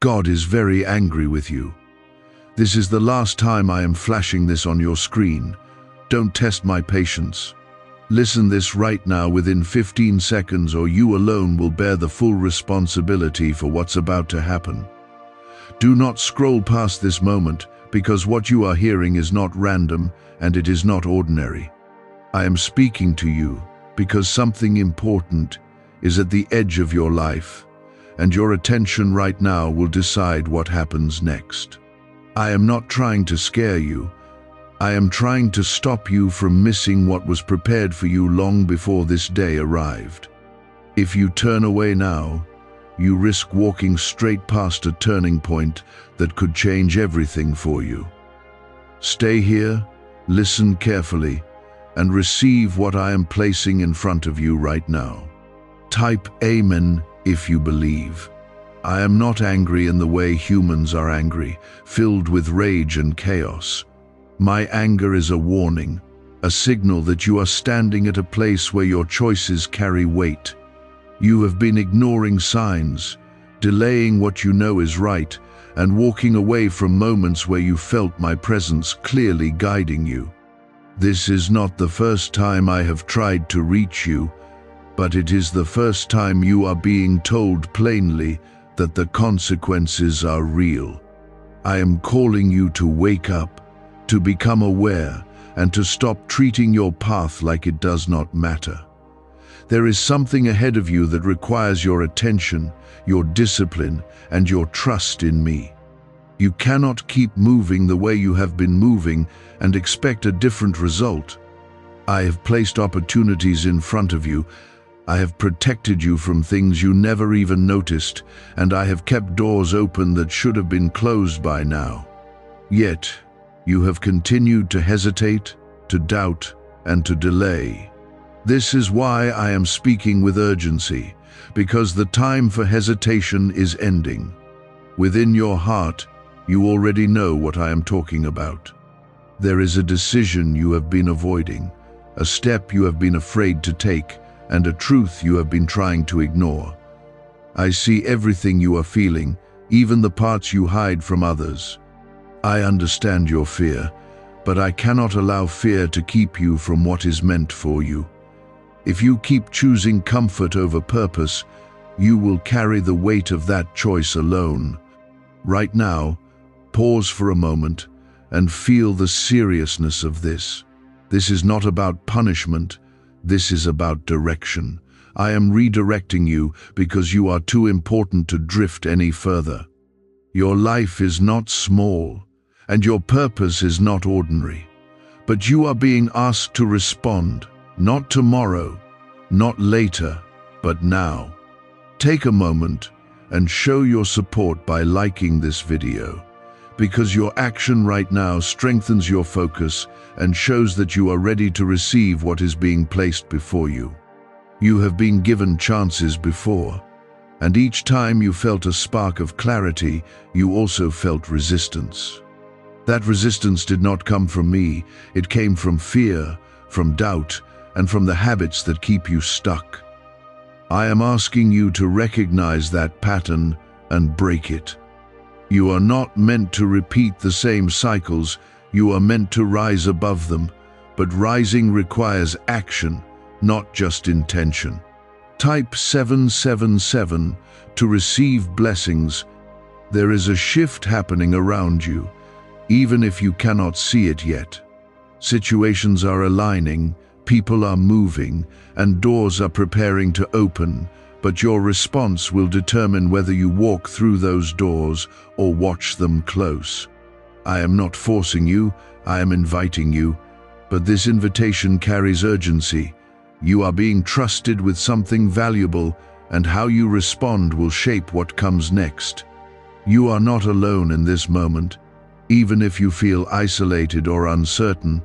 God is very angry with you. This is the last time I am flashing this on your screen. Don't test my patience. Listen this right now within 15 seconds or you alone will bear the full responsibility for what's about to happen. Do not scroll past this moment because what you are hearing is not random and it is not ordinary. I am speaking to you because something important is at the edge of your life and your attention right now will decide what happens next. I am not trying to scare you. I am trying to stop you from missing what was prepared for you long before this day arrived. If you turn away now, you risk walking straight past a turning point that could change everything for you. Stay here, listen carefully, and receive what I am placing in front of you right now. Type Amen if you believe. I am not angry in the way humans are angry, filled with rage and chaos. My anger is a warning, a signal that you are standing at a place where your choices carry weight. You have been ignoring signs, delaying what you know is right, and walking away from moments where you felt my presence clearly guiding you. This is not the first time I have tried to reach you, but it is the first time you are being told plainly that the consequences are real. I am calling you to wake up, to become aware, and to stop treating your path like it does not matter. There is something ahead of you that requires your attention, your discipline, and your trust in me. You cannot keep moving the way you have been moving and expect a different result. I have placed opportunities in front of you. I have protected you from things you never even noticed, and I have kept doors open that should have been closed by now. Yet, you have continued to hesitate, to doubt, and to delay. This is why I am speaking with urgency, because the time for hesitation is ending. Within your heart, you already know what I am talking about. There is a decision you have been avoiding, a step you have been afraid to take, and a truth you have been trying to ignore. I see everything you are feeling, even the parts you hide from others. I understand your fear, but I cannot allow fear to keep you from what is meant for you. If you keep choosing comfort over purpose, you will carry the weight of that choice alone. Right now, pause for a moment and feel the seriousness of this. This is not about punishment. This is about direction. I am redirecting you because you are too important to drift any further. Your life is not small, and your purpose is not ordinary. But you are being asked to respond, not tomorrow, not later, but now. Take a moment and show your support by liking this video, because your action right now strengthens your focus and shows that you are ready to receive what is being placed before you. You have been given chances before, and each time you felt a spark of clarity, you also felt resistance. That resistance did not come from me, it came from fear, from doubt, and from the habits that keep you stuck. I am asking you to recognize that pattern and break it. You are not meant to repeat the same cycles, you are meant to rise above them, but rising requires action, not just intention. Type 777 to receive blessings. There is a shift happening around you, even if you cannot see it yet. Situations are aligning, people are moving, and doors are preparing to open, but your response will determine whether you walk through those doors or watch them close. I am not forcing you, I am inviting you, but this invitation carries urgency. You are being trusted with something valuable, and how you respond will shape what comes next. You are not alone in this moment. Even if you feel isolated or uncertain,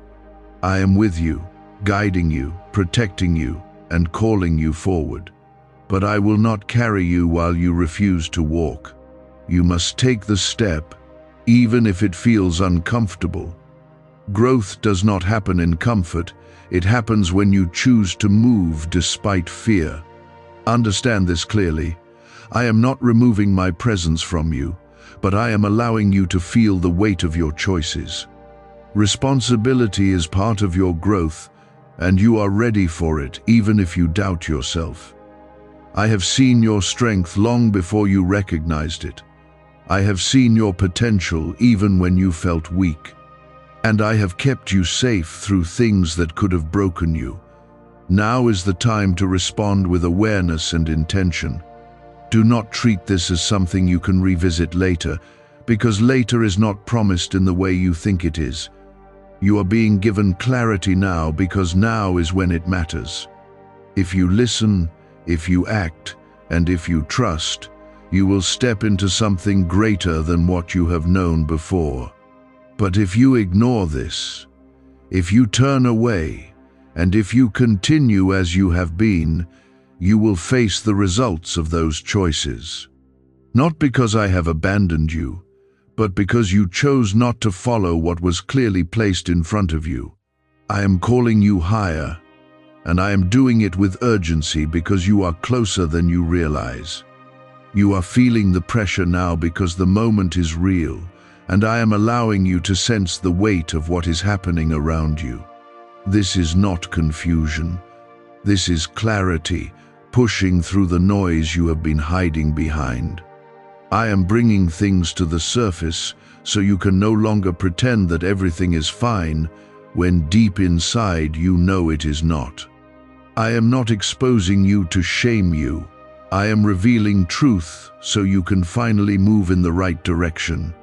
I am with you, guiding you, protecting you, and calling you forward. But I will not carry you while you refuse to walk. You must take the step, even if it feels uncomfortable. Growth does not happen in comfort, it happens when you choose to move despite fear. Understand this clearly. I am not removing my presence from you. but I am allowing you to feel the weight of your choices. Responsibility is part of your growth, and you are ready for it, even if you doubt yourself. I have seen your strength long before you recognized it. I have seen your potential even when you felt weak. And I have kept you safe through things that could have broken you. Now is the time to respond with awareness and intention. Do not treat this as something you can revisit later, because later is not promised in the way you think it is. You are being given clarity now because now is when it matters. If you listen, if you act, and if you trust, you will step into something greater than what you have known before. But if you ignore this, if you turn away, and if you continue as you have been, you will face the results of those choices. Not because I have abandoned you, but because you chose not to follow what was clearly placed in front of you. I am calling you higher, and I am doing it with urgency because you are closer than you realize. You are feeling the pressure now because the moment is real, and I am allowing you to sense the weight of what is happening around you. This is not confusion. This is clarity, pushing through the noise you have been hiding behind. I am bringing things to the surface so you can no longer pretend that everything is fine when deep inside you know it is not. I am not exposing you to shame you. I am revealing truth so you can finally move in the right direction.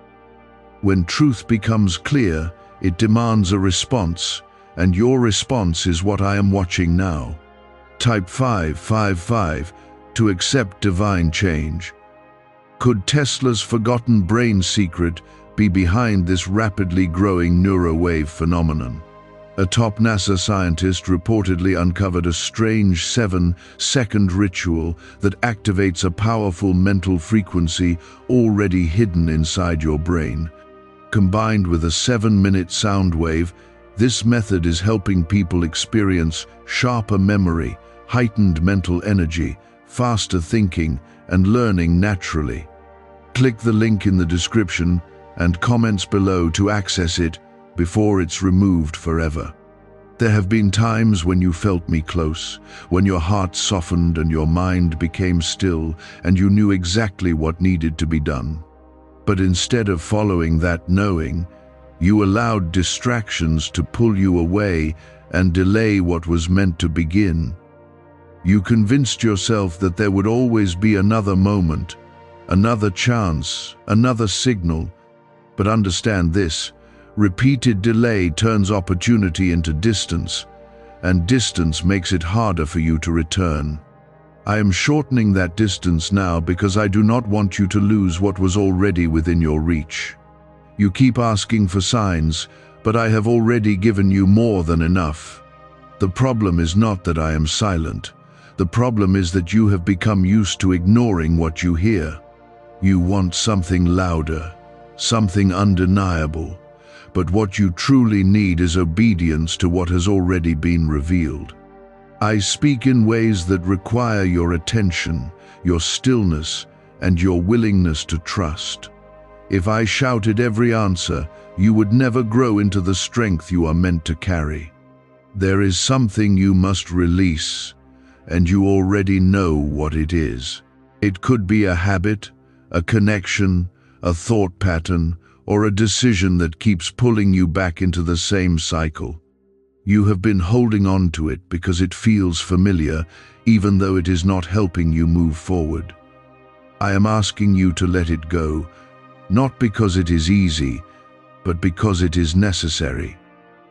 When truth becomes clear, it demands a response, and your response is what I am watching now. Type 555 to accept divine change. Could Tesla's forgotten brain secret be behind this rapidly growing neurowave phenomenon? A top NASA scientist reportedly uncovered a strange 7-second ritual that activates a powerful mental frequency already hidden inside your brain. Combined with a 7-minute sound wave, this method is helping people experience sharper memory, heightened mental energy, faster thinking, and learning naturally. Click the link in the description and comments below to access it before it's removed forever. There have been times when you felt me close, when your heart softened and your mind became still, and you knew exactly what needed to be done. But instead of following that knowing, you allowed distractions to pull you away and delay what was meant to begin. You convinced yourself that there would always be another moment, another chance, another signal. But understand this: repeated delay turns opportunity into distance, and distance makes it harder for you to return. I am shortening that distance now because I do not want you to lose what was already within your reach. You keep asking for signs, but I have already given you more than enough. The problem is not that I am silent. The problem is that you have become used to ignoring what you hear. You want something louder, something undeniable, but what you truly need is obedience to what has already been revealed. I speak in ways that require your attention, your stillness, and your willingness to trust. If I shouted every answer, you would never grow into the strength you are meant to carry. There is something you must release, and you already know what it is. It could be a habit, a connection, a thought pattern, or a decision that keeps pulling you back into the same cycle. You have been holding on to it because it feels familiar, even though it is not helping you move forward. I am asking you to let it go, not because it is easy, but because it is necessary.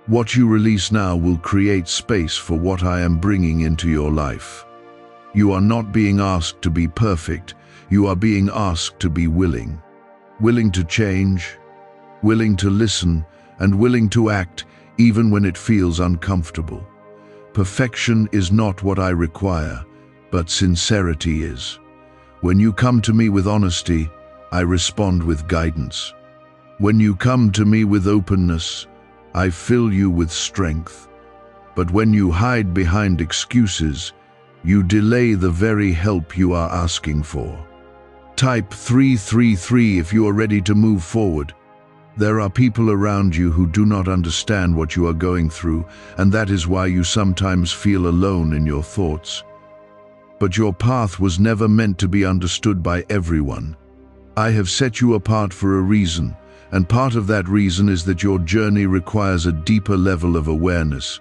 What you release now will create space for what I am bringing into your life. You are not being asked to be perfect, you are being asked to be willing. Willing to change, willing to listen, and willing to act even when it feels uncomfortable. Perfection is not what I require, but sincerity is. When you come to me with honesty, I respond with guidance. When you come to me with openness, I fill you with strength. But when you hide behind excuses, you delay the very help you are asking for. Type 333 if you are ready to move forward. There are people around you who do not understand what you are going through, and that is why you sometimes feel alone in your thoughts. But your path was never meant to be understood by everyone. I have set you apart for a reason, and part of that reason is that your journey requires a deeper level of awareness.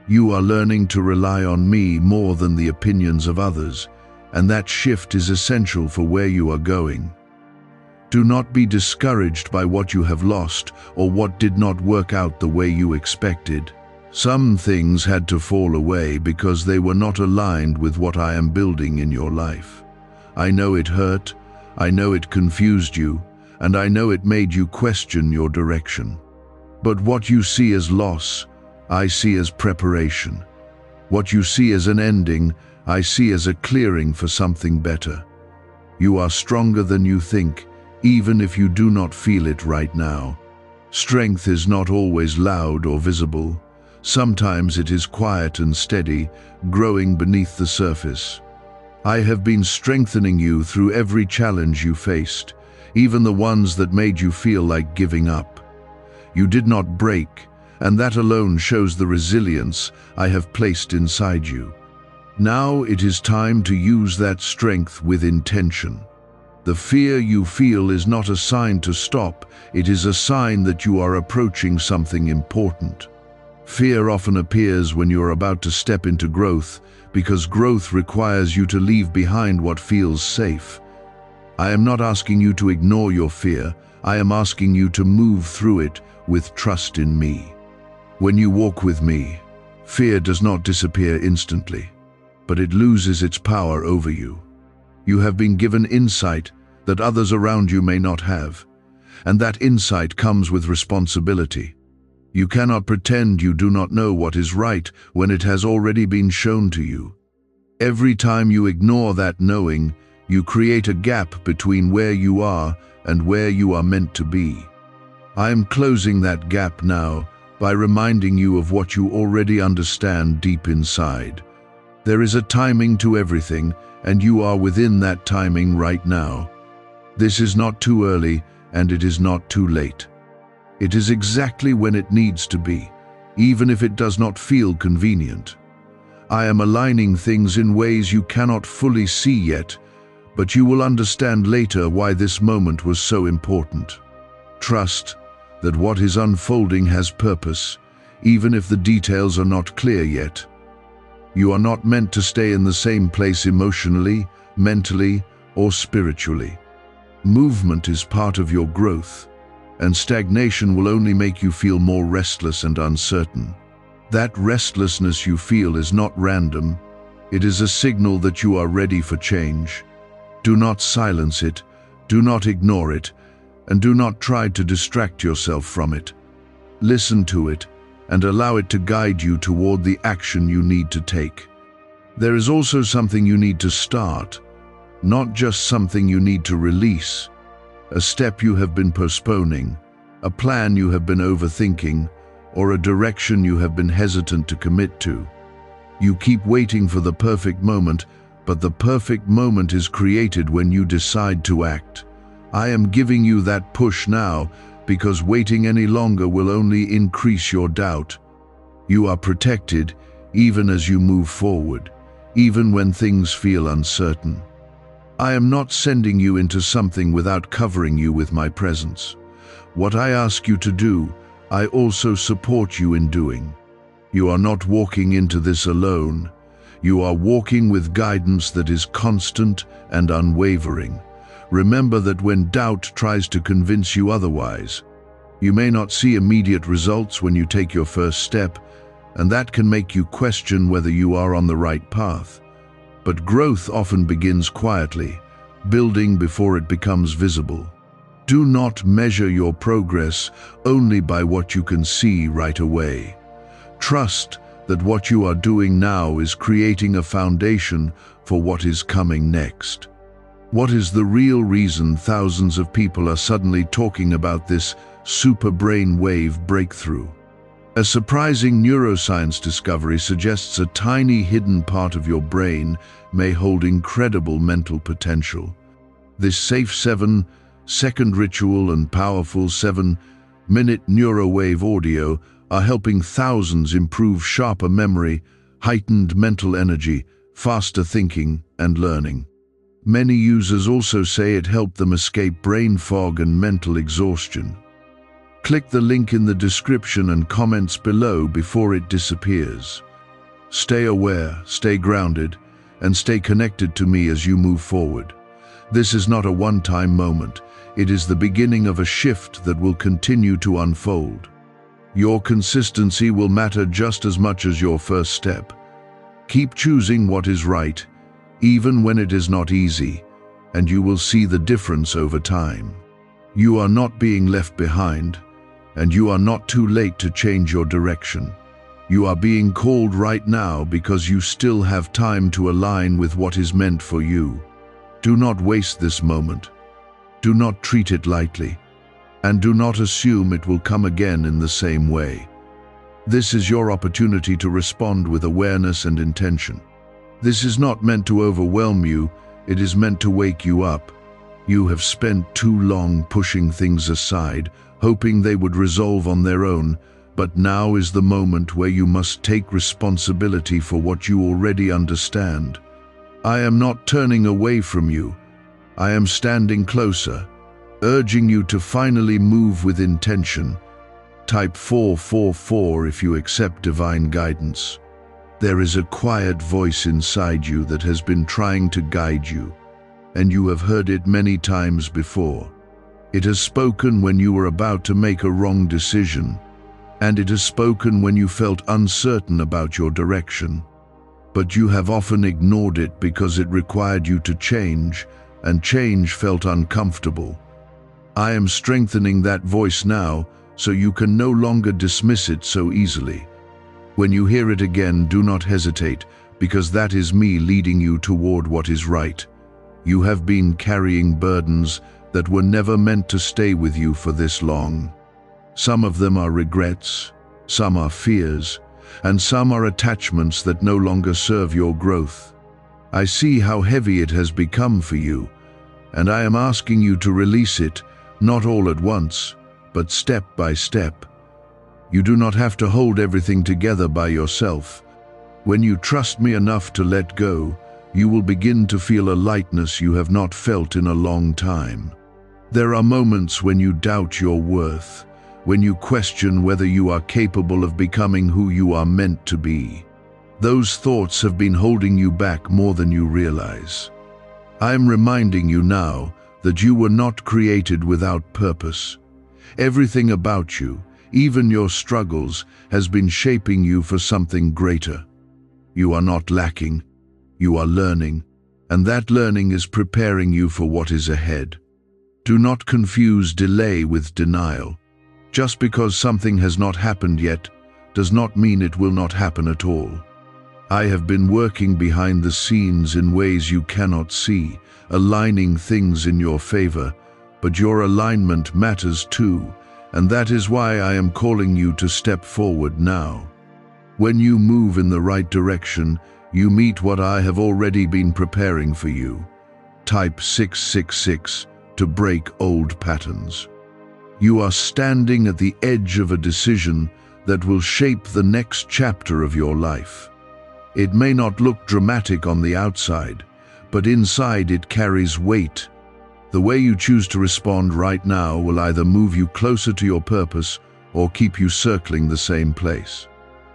You are learning to rely on me more than the opinions of others, and that shift is essential for where you are going. Do not be discouraged by what you have lost or what did not work out the way you expected. Some things had to fall away because they were not aligned with what I am building in your life. I know it hurt, I know it confused you, and I know it made you question your direction. But what you see as loss, I see as preparation. What you see as an ending, I see as a clearing for something better. You are stronger than you think, even if you do not feel it right now. Strength is not always loud or visible. Sometimes it is quiet and steady, growing beneath the surface. I have been strengthening you through every challenge you faced, even the ones that made you feel like giving up. You did not break, and that alone shows the resilience I have placed inside you. Now it is time to use that strength with intention. The fear you feel is not a sign to stop, it is a sign that you are approaching something important. Fear often appears when you are about to step into growth, because growth requires you to leave behind what feels safe. I am not asking you to ignore your fear, I am asking you to move through it with trust in me. When you walk with me, fear does not disappear instantly, but it loses its power over you. You have been given insight that others around you may not have, and that insight comes with responsibility. You cannot pretend you do not know what is right when it has already been shown to you. Every time you ignore that knowing, you create a gap between where you are and where you are meant to be. I am closing that gap now by reminding you of what you already understand deep inside. There is a timing to everything, and you are within that timing right now. This is not too early, and it is not too late. It is exactly when it needs to be, even if it does not feel convenient. I am aligning things in ways you cannot fully see yet, but you will understand later why this moment was so important. Trust that what is unfolding has purpose, even if the details are not clear yet. You are not meant to stay in the same place emotionally, mentally, or spiritually. Movement is part of your growth, and stagnation will only make you feel more restless and uncertain. That restlessness you feel is not random. It is a signal that you are ready for change. Do not silence it, do not ignore it, and do not try to distract yourself from it. Listen to it, and allow it to guide you toward the action you need to take. There is also something you need to start, not just something you need to release. A step you have been postponing, a plan you have been overthinking, or a direction you have been hesitant to commit to. You keep waiting for the perfect moment, but the perfect moment is created when you decide to act. I am giving you that push now, because waiting any longer will only increase your doubt. You are protected even as you move forward, even when things feel uncertain. I am not sending you into something without covering you with my presence. What I ask you to do, I also support you in doing. You are not walking into this alone. You are walking with guidance that is constant and unwavering. Remember that when doubt tries to convince you otherwise, you may not see immediate results when you take your first step, and that can make you question whether you are on the right path. But growth often begins quietly, building before it becomes visible. Do not measure your progress only by what you can see right away. Trust that what you are doing now is creating a foundation for what is coming next. What is the real reason thousands of people are suddenly talking about this SuperBrain wave breakthrough? A surprising neuroscience discovery suggests a tiny hidden part of your brain may hold incredible mental potential. This safe 7-second ritual and powerful 7-minute neurowave audio are helping thousands improve sharper memory, heightened mental energy, faster thinking and learning. Many users also say it helped them escape brain fog and mental exhaustion. Click the link in the description and comments below before it disappears. Stay aware, stay grounded, and stay connected to me as you move forward. This is not a one-time moment. It is the beginning of a shift that will continue to unfold. Your consistency will matter just as much as your first step. Keep choosing what is right, even when it is not easy, and you will see the difference over time. You are not being left behind, and you are not too late to change your direction. You are being called right now because you still have time to align with what is meant for you. Do not waste this moment. Do not treat it lightly, and do not assume it will come again in the same way. This is your opportunity to respond with awareness and intention. This is not meant to overwhelm you, it is meant to wake you up. You have spent too long pushing things aside, hoping they would resolve on their own, but now is the moment where you must take responsibility for what you already understand. I am not turning away from you. I am standing closer, urging you to finally move with intention. Type 444 if you accept divine guidance. There is a quiet voice inside you that has been trying to guide you, and you have heard it many times before. It has spoken when you were about to make a wrong decision, and it has spoken when you felt uncertain about your direction. But you have often ignored it because it required you to change, and change felt uncomfortable. I am strengthening that voice now, so you can no longer dismiss it so easily. When you hear it again, do not hesitate, because that is me leading you toward what is right. You have been carrying burdens that were never meant to stay with you for this long. Some of them are regrets, some are fears, and some are attachments that no longer serve your growth. I see how heavy it has become for you, and I am asking you to release it, not all at once, but step by step. You do not have to hold everything together by yourself. When you trust me enough to let go, you will begin to feel a lightness you have not felt in a long time. There are moments when you doubt your worth, when you question whether you are capable of becoming who you are meant to be. Those thoughts have been holding you back more than you realize. I am reminding you now that you were not created without purpose. Everything about you, even your struggles, has been shaping you for something greater. You are not lacking, you are learning, and that learning is preparing you for what is ahead. Do not confuse delay with denial. Just because something has not happened yet does not mean it will not happen at all. I have been working behind the scenes in ways you cannot see, aligning things in your favor, but your alignment matters too, and that is why I am calling you to step forward now. When you move in the right direction, you meet what I have already been preparing for you. Type 666 to break old patterns. You are standing at the edge of a decision that will shape the next chapter of your life. It may not look dramatic on the outside, but inside it carries weight. The way you choose to respond right now will either move you closer to your purpose or keep you circling the same place.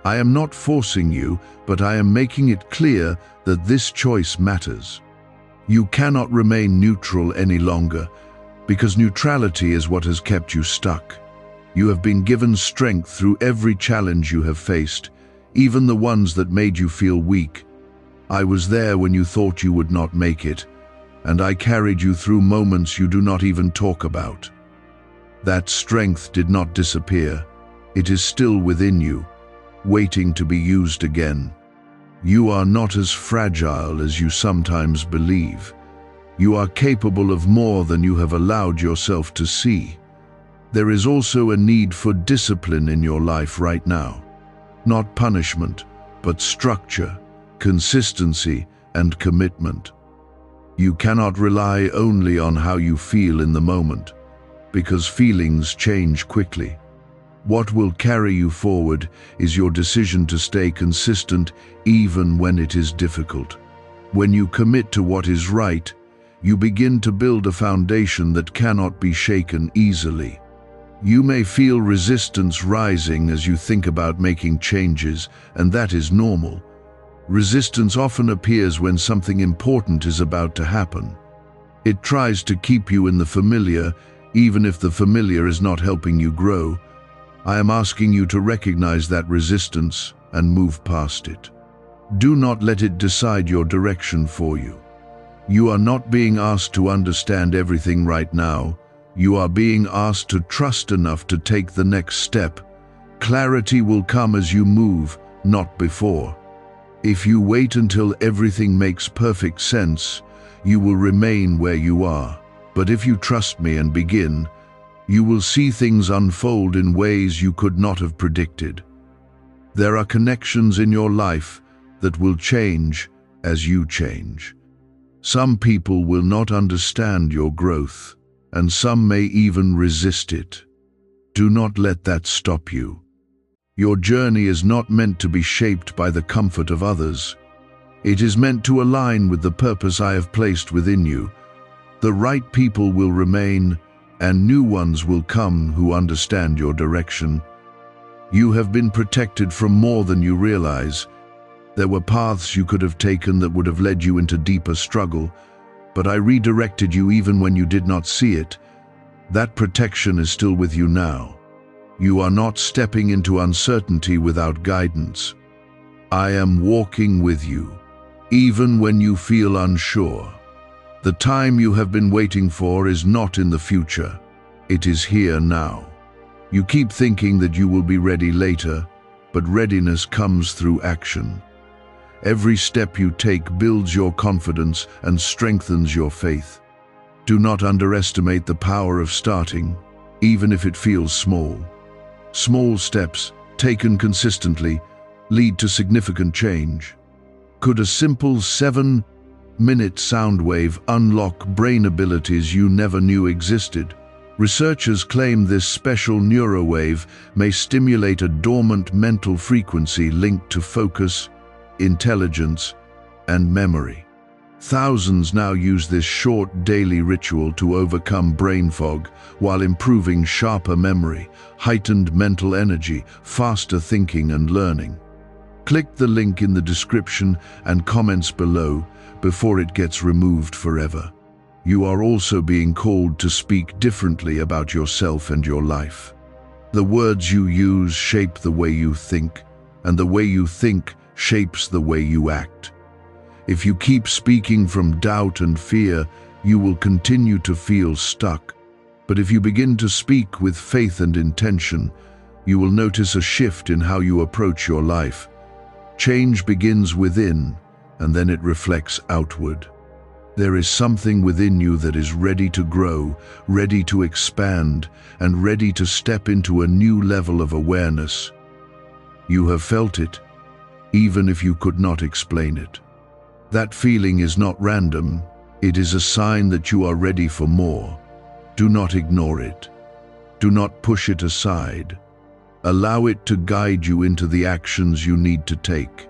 I am not forcing you, but I am making it clear that this choice matters. You cannot remain neutral any longer, because neutrality is what has kept you stuck. You have been given strength through every challenge you have faced, even the ones that made you feel weak. I was there when you thought you would not make it, and I carried you through moments you do not even talk about. That strength did not disappear. It is still within you, waiting to be used again. You are not as fragile as you sometimes believe. You are capable of more than you have allowed yourself to see. There is also a need for discipline in your life right now. Not punishment, but structure, consistency, and commitment. You cannot rely only on how you feel in the moment, because feelings change quickly. What will carry you forward is your decision to stay consistent even when it is difficult. When you commit to what is right, you begin to build a foundation that cannot be shaken easily. You may feel resistance rising as you think about making changes, and that is normal. Resistance often appears when something important is about to happen. It tries to keep you in the familiar, even if the familiar is not helping you grow. I am asking you to recognize that resistance and move past it. Do not let it decide your direction for you. You are not being asked to understand everything right now. You are being asked to trust enough to take the next step. Clarity will come as you move, not before. If you wait until everything makes perfect sense, you will remain where you are. But if you trust me and begin, you will see things unfold in ways you could not have predicted. There are connections in your life that will change as you change. Some people will not understand your growth, and some may even resist it. Do not let that stop you. Your journey is not meant to be shaped by the comfort of others. It is meant to align with the purpose I have placed within you. The right people will remain, and new ones will come who understand your direction. You have been protected from more than you realize. There were paths you could have taken that would have led you into deeper struggle, but I redirected you even when you did not see it. That protection is still with you now. You are not stepping into uncertainty without guidance. I am walking with you, even when you feel unsure. The time you have been waiting for is not in the future. It is here now. You keep thinking that you will be ready later, but readiness comes through action. Every step you take builds your confidence and strengthens your faith. Do not underestimate the power of starting, even if it feels small. Small steps, taken consistently, lead to significant change. Could a simple 7-minute sound wave unlock brain abilities you never knew existed? Researchers claim this special neurowave may stimulate a dormant mental frequency linked to focus, intelligence, and memory. Thousands now use this short daily ritual to overcome brain fog while improving sharper memory, heightened mental energy, faster thinking and learning. Click the link in the description and comments below before it gets removed forever. You are also being called to speak differently about yourself and your life. The words you use shape the way you think, and the way you think shapes the way you act. If you keep speaking from doubt and fear, you will continue to feel stuck. But if you begin to speak with faith and intention, you will notice a shift in how you approach your life. Change begins within, and then it reflects outward. There is something within you that is ready to grow, ready to expand, and ready to step into a new level of awareness. You have felt it, even if you could not explain it. That feeling is not random. It is a sign that you are ready for more. Do not ignore it. Do not push it aside. Allow it to guide you into the actions you need to take.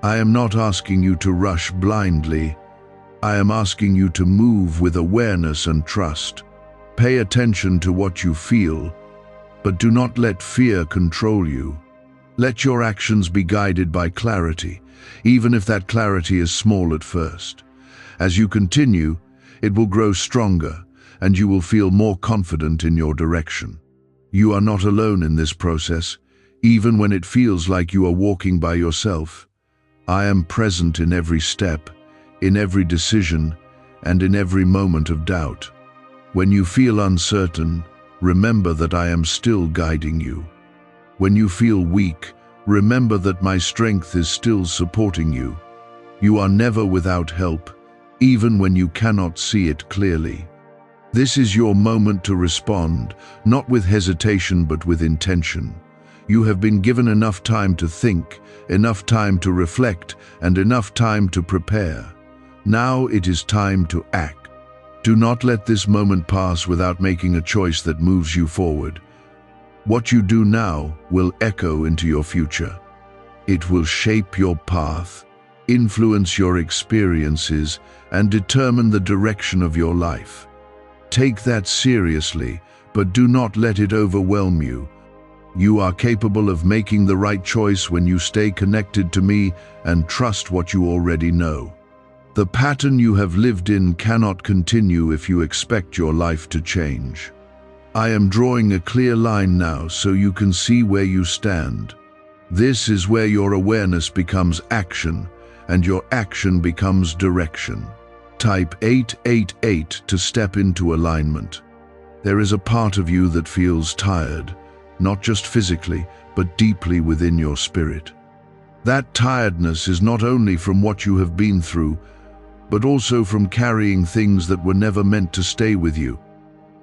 I am not asking you to rush blindly. I am asking you to move with awareness and trust. Pay attention to what you feel, but do not let fear control you. Let your actions be guided by clarity, even if that clarity is small at first. As you continue, it will grow stronger, and you will feel more confident in your direction. You are not alone in this process, even when it feels like you are walking by yourself. I am present in every step, in every decision, and in every moment of doubt. When you feel uncertain, remember that I am still guiding you. When you feel weak, remember that my strength is still supporting you. You are never without help, even when you cannot see it clearly. This is your moment to respond, not with hesitation but with intention. You have been given enough time to think, enough time to reflect, and enough time to prepare. Now it is time to act. Do not let this moment pass without making a choice that moves you forward. What you do now will echo into your future. It will shape your path, influence your experiences, and determine the direction of your life. Take that seriously, but do not let it overwhelm you. You are capable of making the right choice when you stay connected to me and trust what you already know. The pattern you have lived in cannot continue if you expect your life to change. I am drawing a clear line now so you can see where you stand. This is where your awareness becomes action, and your action becomes direction. Type 888 to step into alignment. There is a part of you that feels tired, not just physically, but deeply within your spirit. That tiredness is not only from what you have been through, but also from carrying things that were never meant to stay with you.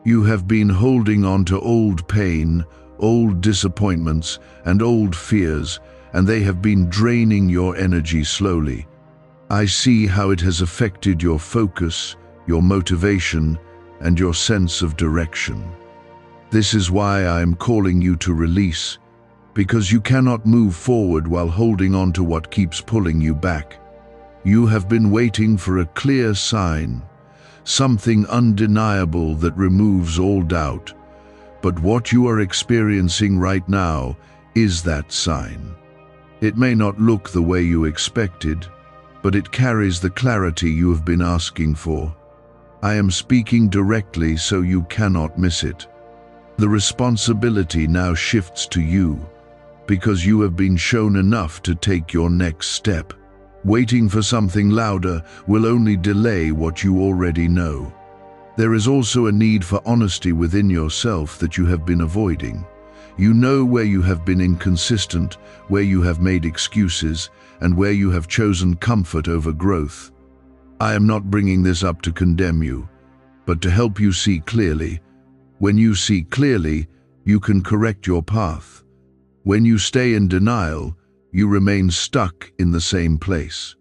You have been holding on to old pain, old disappointments, and old fears, and they have been draining your energy slowly. I see how it has affected your focus, your motivation, and your sense of direction. This is why I am calling you to release, because you cannot move forward while holding on to what keeps pulling you back. You have been waiting for a clear sign, something undeniable that removes all doubt. But what you are experiencing right now is that sign. It may not look the way you expected, but it carries the clarity you have been asking for. I am speaking directly so you cannot miss it. The responsibility now shifts to you, because you have been shown enough to take your next step. Waiting for something louder will only delay what you already know. There is also a need for honesty within yourself that you have been avoiding. You know where you have been inconsistent, where you have made excuses, and where you have chosen comfort over growth. I am not bringing this up to condemn you, but to help you see clearly. When you see clearly, you can correct your path. When you stay in denial, you remain stuck in the same place.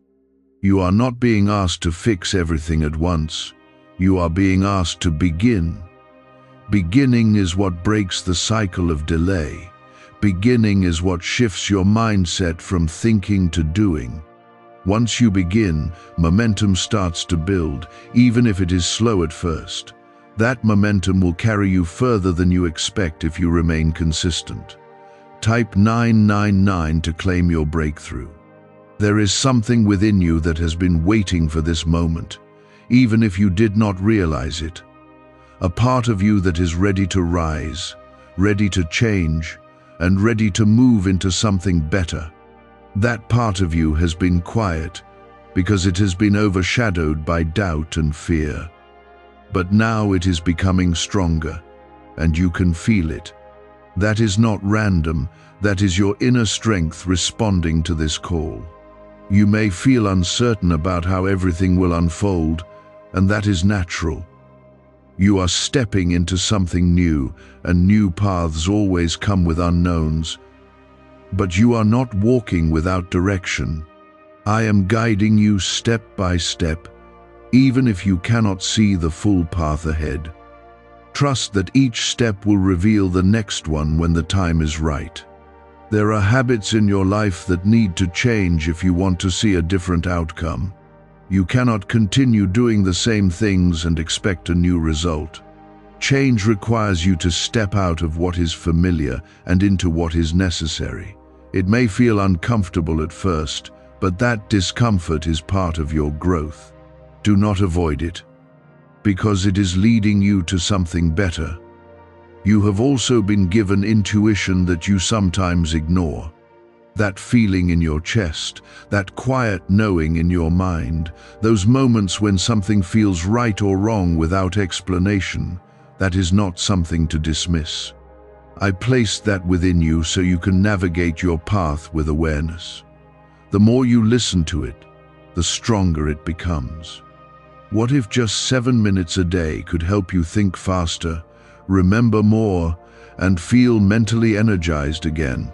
You are not being asked to fix everything at once. You are being asked to begin. Beginning is what breaks the cycle of delay. Beginning is what shifts your mindset from thinking to doing. Once you begin, momentum starts to build, even if it is slow at first. That momentum will carry you further than you expect if you remain consistent. Type 999 to claim your breakthrough. There is something within you that has been waiting for this moment, even if you did not realize it. A part of you that is ready to rise, ready to change, and ready to move into something better. That part of you has been quiet because it has been overshadowed by doubt and fear. But now it is becoming stronger, and you can feel it. That is not random, that is your inner strength responding to this call. You may feel uncertain about how everything will unfold, and that is natural. You are stepping into something new, and new paths always come with unknowns. But you are not walking without direction. I am guiding you step by step, even if you cannot see the full path ahead. Trust that each step will reveal the next one when the time is right. There are habits in your life that need to change if you want to see a different outcome. You cannot continue doing the same things and expect a new result. Change requires you to step out of what is familiar and into what is necessary. It may feel uncomfortable at first, but that discomfort is part of your growth. Do not avoid it, because it is leading you to something better. You have also been given intuition that you sometimes ignore. That feeling in your chest, that quiet knowing in your mind, those moments when something feels right or wrong without explanation, that is not something to dismiss. I placed that within you so you can navigate your path with awareness. The more you listen to it, the stronger it becomes. What if just 7 minutes a day could help you think faster, remember more, and feel mentally energized again?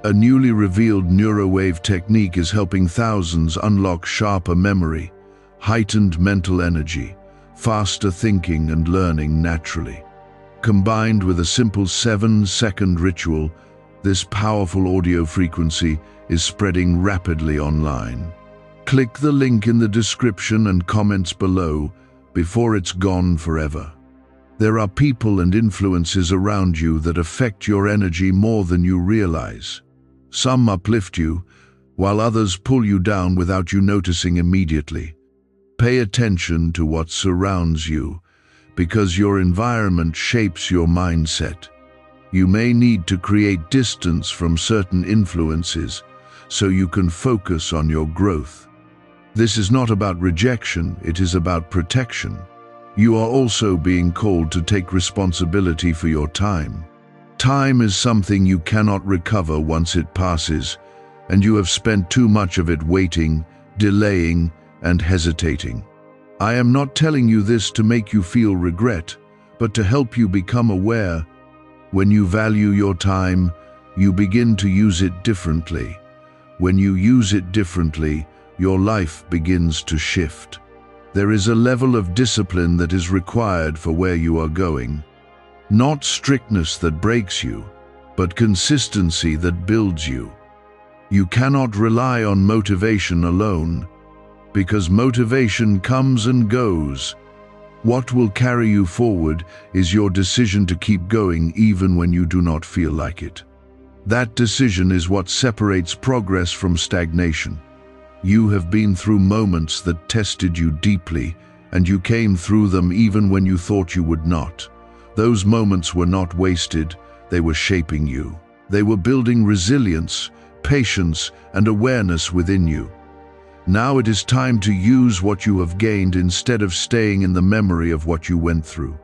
A newly revealed neurowave technique is helping thousands unlock sharper memory, heightened mental energy, faster thinking and learning naturally. Combined with a simple 7-second ritual, this powerful audio frequency is spreading rapidly online. Click the link in the description and comments below before it's gone forever. There are people and influences around you that affect your energy more than you realize. Some uplift you, while others pull you down without you noticing immediately. Pay attention to what surrounds you, because your environment shapes your mindset. You may need to create distance from certain influences so you can focus on your growth. This is not about rejection, it is about protection. You are also being called to take responsibility for your time. Time is something you cannot recover once it passes, and you have spent too much of it waiting, delaying, and hesitating. I am not telling you this to make you feel regret, but to help you become aware. When you value your time, you begin to use it differently. When you use it differently, your life begins to shift. There is a level of discipline that is required for where you are going. Not strictness that breaks you, but consistency that builds you. You cannot rely on motivation alone, because motivation comes and goes. What will carry you forward is your decision to keep going even when you do not feel like it. That decision is what separates progress from stagnation. You have been through moments that tested you deeply, and you came through them even when you thought you would not. Those moments were not wasted, they were shaping you. They were building resilience, patience, and awareness within you. Now it is time to use what you have gained instead of staying in the memory of what you went through.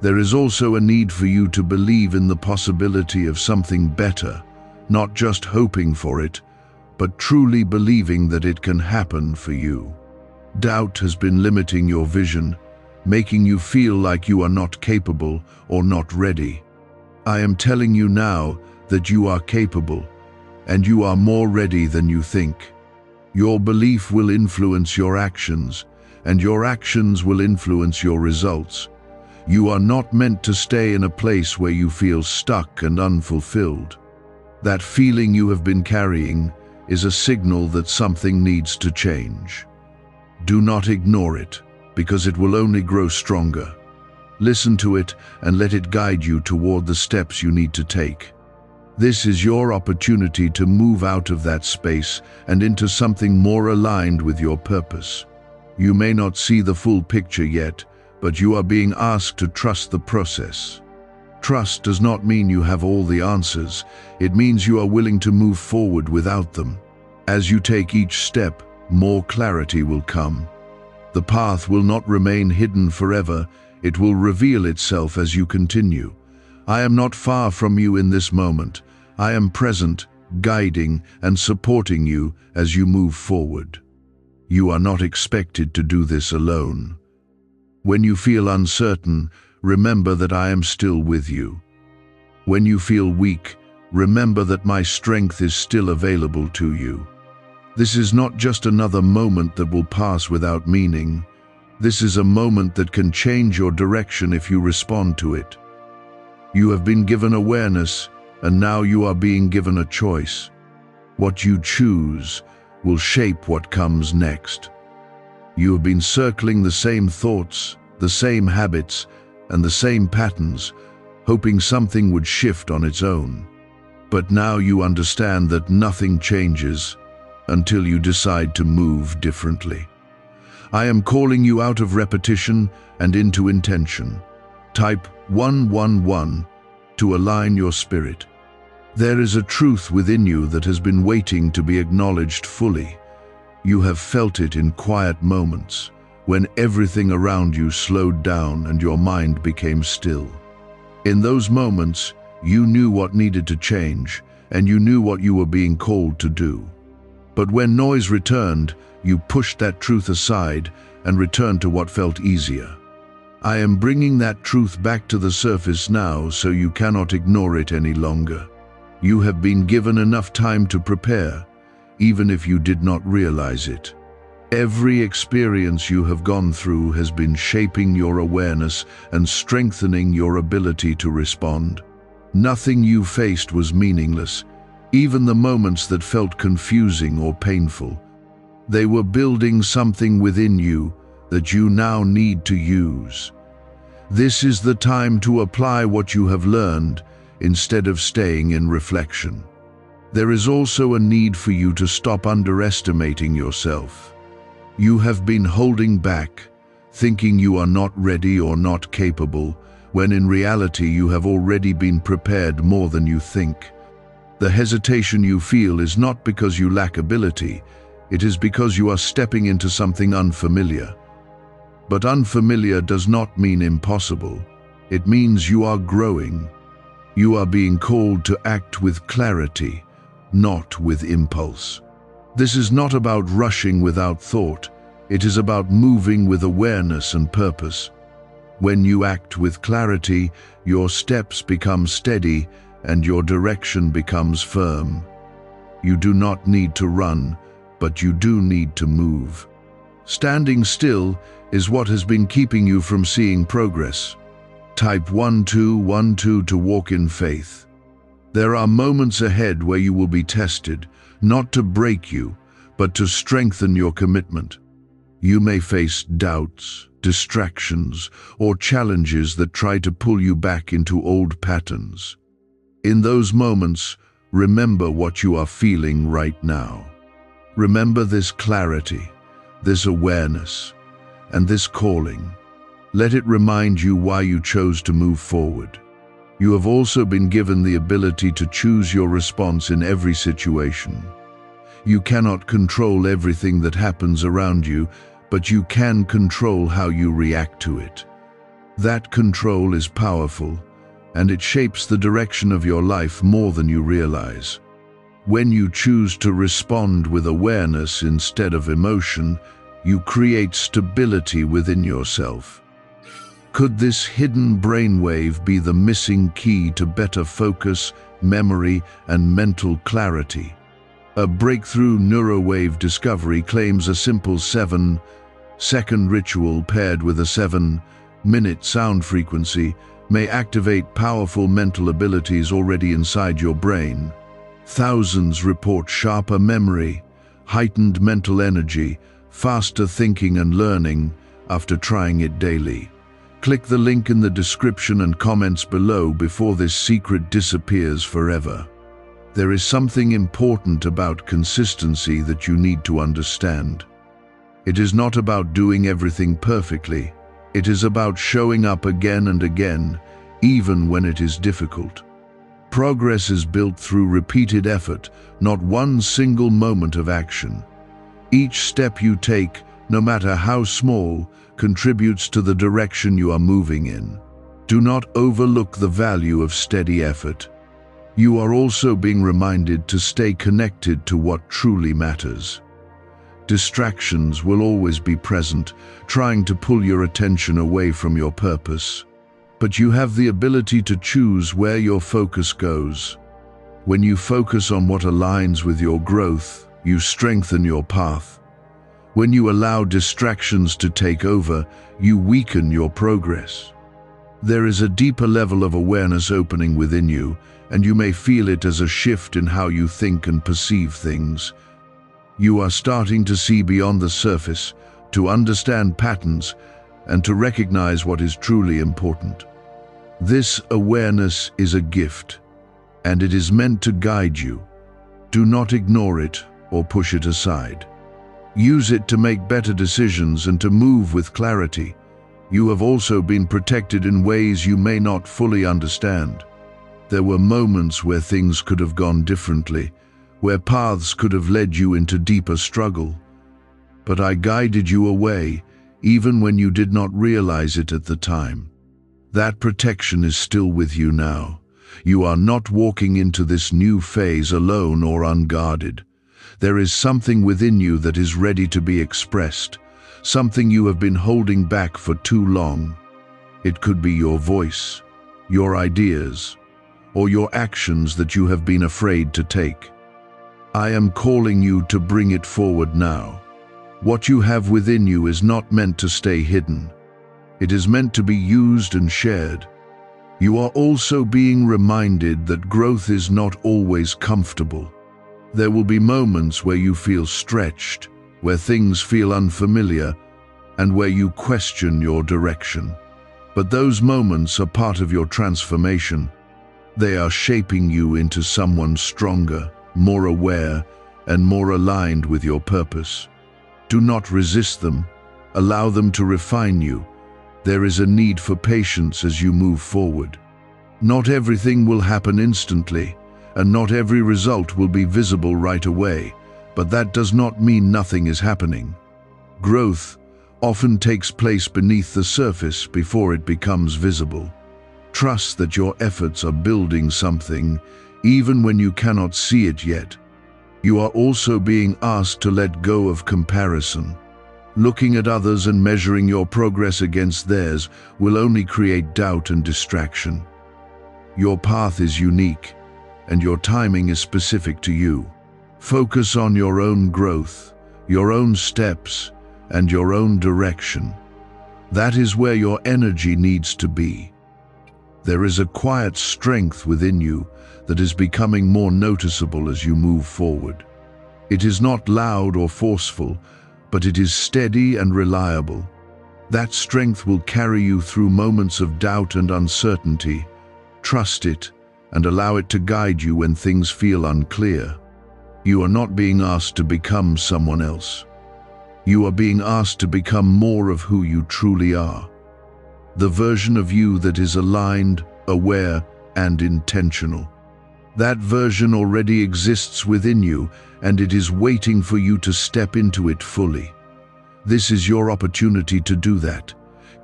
There is also a need for you to believe in the possibility of something better, not just hoping for it, but truly believing that it can happen for you. Doubt has been limiting your vision, making you feel like you are not capable or not ready. I am telling you now that you are capable, and you are more ready than you think. Your belief will influence your actions, and your actions will influence your results. You are not meant to stay in a place where you feel stuck and unfulfilled. That feeling you have been carrying is a signal that something needs to change. Do not ignore it, because it will only grow stronger. Listen to it and let it guide you toward the steps you need to take. This is your opportunity to move out of that space and into something more aligned with your purpose. You may not see the full picture yet, but you are being asked to trust the process. Trust does not mean you have all the answers. It means you are willing to move forward without them. As you take each step, more clarity will come. The path will not remain hidden forever. It will reveal itself as you continue. I am not far from you in this moment. I am present, guiding and supporting you as you move forward. You are not expected to do this alone. When you feel uncertain, remember that I am still with you. When you feel weak, remember that my strength is still available to you. This is not just another moment that will pass without meaning. This is a moment that can change your direction if you respond to it. You have been given awareness, and now you are being given a choice. What you choose will shape what comes next. You have been circling the same thoughts, the same habits, and the same patterns, hoping something would shift on its own. But now you understand that nothing changes until you decide to move differently. I am calling you out of repetition and into intention. Type 111 to align your spirit. There is a truth within you that has been waiting to be acknowledged fully. You have felt it in quiet moments, when everything around you slowed down and your mind became still. In those moments, you knew what needed to change, and you knew what you were being called to do. But when noise returned, you pushed that truth aside and returned to what felt easier. I am bringing that truth back to the surface now, so you cannot ignore it any longer. You have been given enough time to prepare, even if you did not realize it. Every experience you have gone through has been shaping your awareness and strengthening your ability to respond. Nothing you faced was meaningless, even the moments that felt confusing or painful. They were building something within you that you now need to use. This is the time to apply what you have learned instead of staying in reflection. There is also a need for you to stop underestimating yourself. You have been holding back, thinking you are not ready or not capable, when in reality you have already been prepared more than you think. The hesitation you feel is not because you lack ability, it is because you are stepping into something unfamiliar. But unfamiliar does not mean impossible. It means you are growing. You are being called to act with clarity, not with impulse. This is not about rushing without thought. It is about moving with awareness and purpose. When you act with clarity, your steps become steady and your direction becomes firm. You do not need to run, but you do need to move. Standing still is what has been keeping you from seeing progress. Type 1212 to walk in faith. There are moments ahead where you will be tested, not to break you, but to strengthen your commitment. You may face doubts, distractions, or challenges that try to pull you back into old patterns. In those moments, remember what you are feeling right now. Remember this clarity, this awareness, and this calling. Let it remind you why you chose to move forward. You have also been given the ability to choose your response in every situation. You cannot control everything that happens around you, but you can control how you react to it. That control is powerful, and it shapes the direction of your life more than you realize. When you choose to respond with awareness instead of emotion, you create stability within yourself. Could this hidden brainwave be the missing key to better focus, memory, and mental clarity? A breakthrough neurowave discovery claims a simple 7-second ritual paired with a 7-minute sound frequency may activate powerful mental abilities already inside your brain. Thousands report sharper memory, heightened mental energy, faster thinking and learning after trying it daily. Click the link in the description and comments below before this secret disappears forever. There is something important about consistency that you need to understand. It is not about doing everything perfectly. It is about showing up again and again, even when it is difficult. Progress is built through repeated effort, not one single moment of action. Each step you take, no matter how small, contributes to the direction you are moving in. Do not overlook the value of steady effort. You are also being reminded to stay connected to what truly matters. Distractions will always be present, trying to pull your attention away from your purpose. But you have the ability to choose where your focus goes. When you focus on what aligns with your growth, you strengthen your path. When you allow distractions to take over, you weaken your progress. There is a deeper level of awareness opening within you, and you may feel it as a shift in how you think and perceive things. You are starting to see beyond the surface, to understand patterns, and to recognize what is truly important. This awareness is a gift, and it is meant to guide you. Do not ignore it or push it aside. Use it to make better decisions and to move with clarity. You have also been protected in ways you may not fully understand. There were moments where things could have gone differently, where paths could have led you into deeper struggle. But I guided you away, even when you did not realize it at the time. That protection is still with you now. You are not walking into this new phase alone or unguarded. There is something within you that is ready to be expressed, something you have been holding back for too long. It could be your voice, your ideas, or your actions that you have been afraid to take. I am calling you to bring it forward now. What you have within you is not meant to stay hidden. It is meant to be used and shared. You are also being reminded that growth is not always comfortable. There will be moments where you feel stretched, where things feel unfamiliar, and where you question your direction. But those moments are part of your transformation. They are shaping you into someone stronger, more aware, and more aligned with your purpose. Do not resist them. Allow them to refine you. There is a need for patience as you move forward. Not everything will happen instantly, and not every result will be visible right away, but that does not mean nothing is happening. Growth often takes place beneath the surface before it becomes visible. Trust that your efforts are building something, even when you cannot see it yet. You are also being asked to let go of comparison. Looking at others and measuring your progress against theirs will only create doubt and distraction. Your path is unique, and your timing is specific to you. Focus on your own growth, your own steps, and your own direction. That is where your energy needs to be. There is a quiet strength within you that is becoming more noticeable as you move forward. It is not loud or forceful, but it is steady and reliable. That strength will carry you through moments of doubt and uncertainty. Trust it and allow it to guide you when things feel unclear. You are not being asked to become someone else. You are being asked to become more of who you truly are. The version of you that is aligned, aware, and intentional. That version already exists within you, and it is waiting for you to step into it fully. This is your opportunity to do that.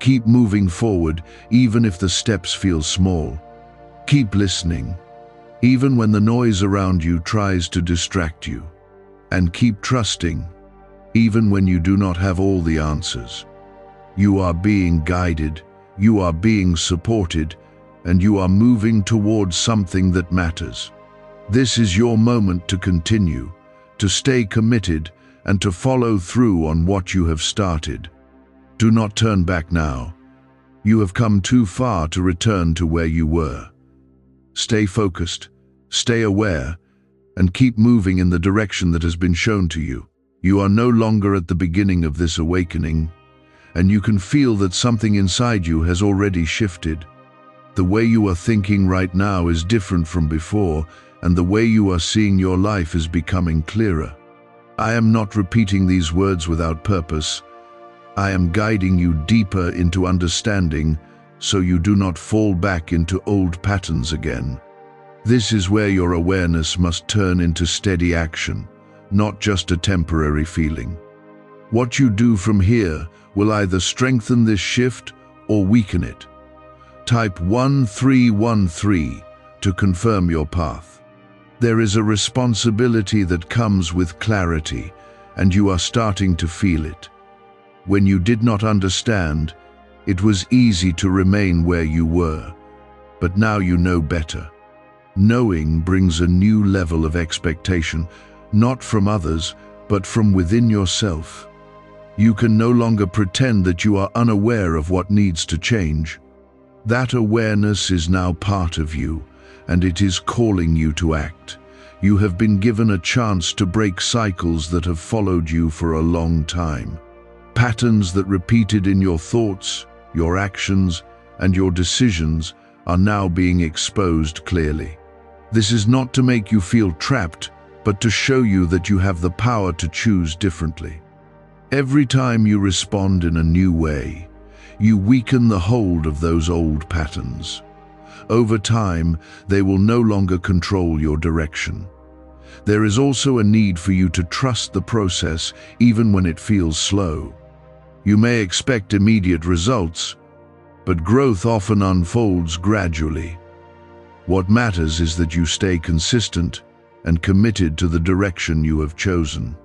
Keep moving forward, even if the steps feel small. Keep listening, even when the noise around you tries to distract you. And keep trusting, even when you do not have all the answers. You are being guided, you are being supported, and you are moving towards something that matters. This is your moment to continue, to stay committed, and to follow through on what you have started. Do not turn back now. You have come too far to return to where you were. Stay focused, stay aware, and keep moving in the direction that has been shown to you. You are no longer at the beginning of this awakening, and you can feel that something inside you has already shifted. The way you are thinking right now is different from before, and the way you are seeing your life is becoming clearer. I am not repeating these words without purpose. I am guiding you deeper into understanding so you do not fall back into old patterns again. This is where your awareness must turn into steady action, not just a temporary feeling. What you do from here will either strengthen this shift or weaken it. Type 1313 to confirm your path. There is a responsibility that comes with clarity, and you are starting to feel it. When you did not understand, it was easy to remain where you were, but now you know better. Knowing brings a new level of expectation, not from others, but from within yourself. You can no longer pretend that you are unaware of what needs to change. That awareness is now part of you, and it is calling you to act. You have been given a chance to break cycles that have followed you for a long time. Patterns that repeated in your thoughts, your actions, and your decisions are now being exposed clearly. This is not to make you feel trapped, but to show you that you have the power to choose differently. Every time you respond in a new way, you weaken the hold of those old patterns. Over time, they will no longer control your direction. There is also a need for you to trust the process even when it feels slow. You may expect immediate results, but growth often unfolds gradually. What matters is that you stay consistent and committed to the direction you have chosen.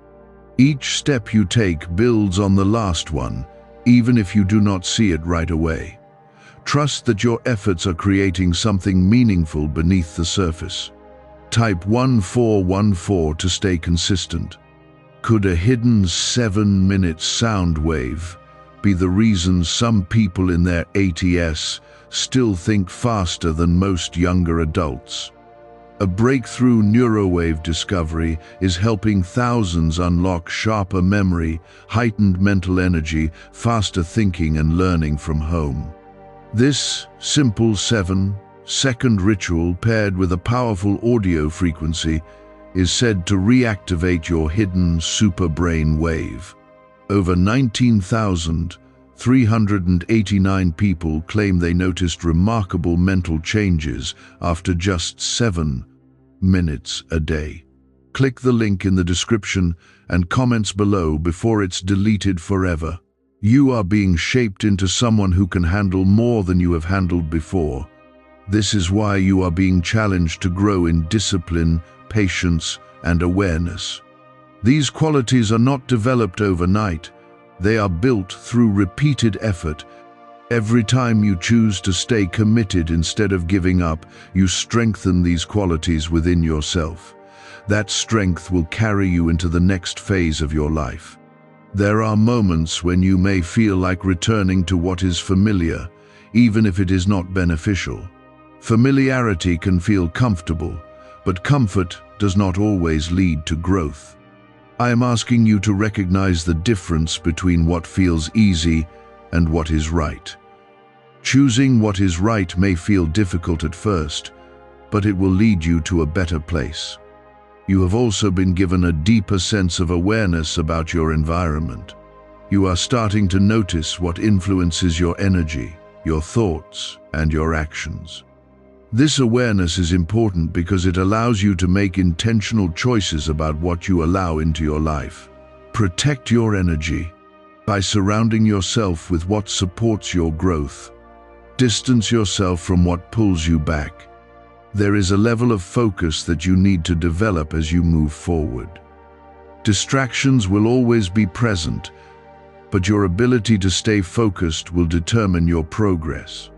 Each step you take builds on the last one, even if you do not see it right away. Trust that your efforts are creating something meaningful beneath the surface. Type 1414 to stay consistent. Could a hidden 7-minute sound wave be the reason some people in their 80s still think faster than most younger adults? A breakthrough neurowave discovery is helping thousands unlock sharper memory, heightened mental energy, faster thinking and learning from home. This simple 7-second ritual paired with a powerful audio frequency is said to reactivate your hidden SuperBrain wave. Over 19,389 people claim they noticed remarkable mental changes after just 7 minutes a day. Click the link in the description and comments below before it's deleted forever. You are being shaped into someone who can handle more than you have handled before. This is why you are being challenged to grow in discipline, patience, and awareness. These qualities are not developed overnight. They are built through repeated effort. Every time you choose to stay committed instead of giving up, you strengthen these qualities within yourself. That strength will carry you into the next phase of your life. There are moments when you may feel like returning to what is familiar, even if it is not beneficial. Familiarity can feel comfortable, but comfort does not always lead to growth. I am asking you to recognize the difference between what feels easy and what is right. Choosing what is right may feel difficult at first, but it will lead you to a better place. You have also been given a deeper sense of awareness about your environment. You are starting to notice what influences your energy, your thoughts, and your actions. This awareness is important because it allows you to make intentional choices about what you allow into your life. Protect your energy by surrounding yourself with what supports your growth. Distance yourself from what pulls you back. There is a level of focus that you need to develop as you move forward. Distractions will always be present, but your ability to stay focused will determine your progress.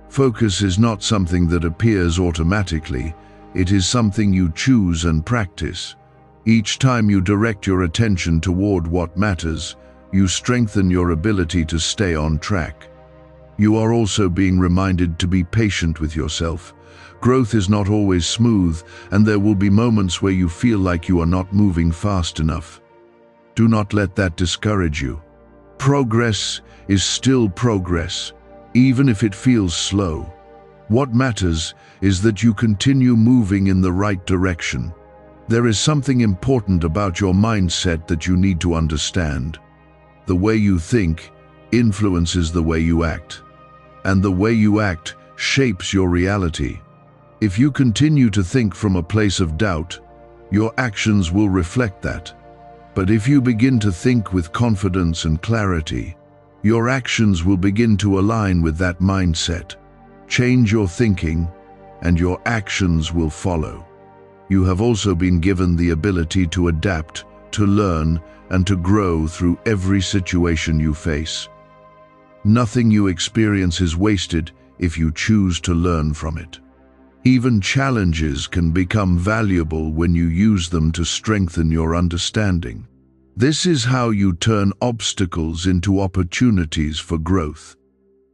Focus is not something that appears automatically. It is something you choose and practice. Each time you direct your attention toward what matters, you strengthen your ability to stay on track. You are also being reminded to be patient with yourself. Growth is not always smooth, and there will be moments where you feel like you are not moving fast enough. Do not let that discourage you. Progress is still progress, even if it feels slow. What matters is that you continue moving in the right direction. There is something important about your mindset that you need to understand. The way you think influences the way you act, and the way you act shapes your reality. If you continue to think from a place of doubt, your actions will reflect that. But if you begin to think with confidence and clarity, your actions will begin to align with that mindset. Change your thinking, and your actions will follow. You have also been given the ability to adapt, to learn, and to grow through every situation you face. Nothing you experience is wasted if you choose to learn from it. Even challenges can become valuable when you use them to strengthen your understanding. This is how you turn obstacles into opportunities for growth.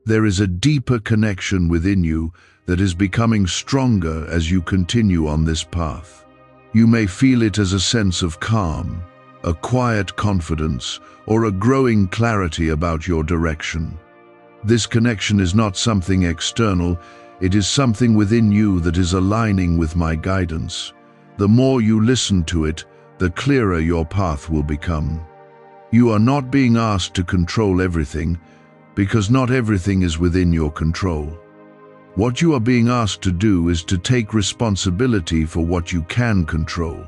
There is a deeper connection within you that is becoming stronger as you continue on this path. You may feel it as a sense of calm, a quiet confidence, or a growing clarity about your direction. This connection is not something external, it is something within you that is aligning with my guidance. The more you listen to it, the clearer your path will become. You are not being asked to control everything, because not everything is within your control. What you are being asked to do is to take responsibility for what you can control.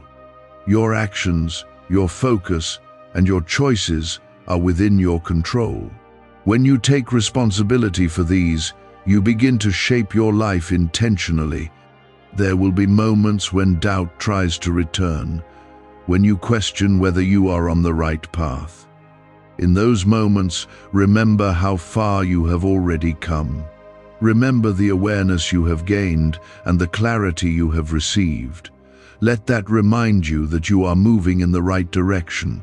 Your actions, your focus, and your choices are within your control. When you take responsibility for these, you begin to shape your life intentionally. There will be moments when doubt tries to return, when you question whether you are on the right path. In those moments, remember how far you have already come. Remember the awareness you have gained and the clarity you have received. Let that remind you that you are moving in the right direction.